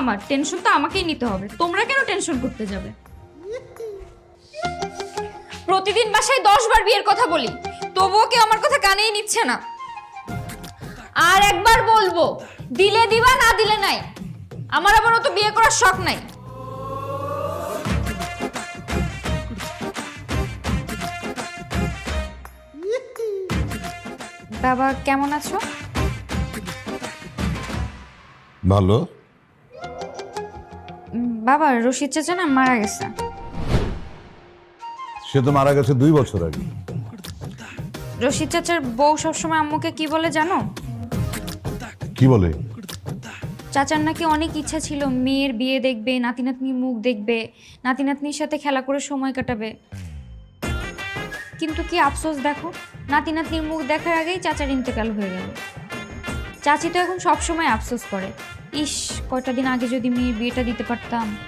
আমার, টেনশন তো আমাকেই নিতে হবে, তোমরা কেন টেনশন করতে যাবে? প্রতিদিন বাসায় 10 বার বিয়ের কথা বলি, তবুও কেউ আমার কথা কানেই নিচ্ছে না। আর একবার বলবো, দিলে দিবা, না দিলে নাই। আমার আবার অত বিয়ে করার শখ নাই। বাবা কেমন আছো? ভালো। বাবা, রশিদ চাচা না মারা গেছে। সে তো মারা গেছে 2 বছর আগে। রশিদ চাচার বউ সবসময় আম্মুকে কি বলে জানো? কি বলে? চাচার নাকি অনেক ইচ্ছা ছিল মেয়ের বিয়ে দেখবে, নাতি নাতনির মুখ দেখবে, নাতি নাতনির সাথে খেলা করে সময় কাটাবে। কিন্তু কি আফসোস দেখো, নাতি নাতনির মুখ দেখার আগেই চাচার ইন্তেকাল হয়ে গেল। চাচি তো এখন সবসময় আফসোস করে, ইস কয়টা দিন আগে যদি মেয়ের বিয়েটা দিতে পারতাম।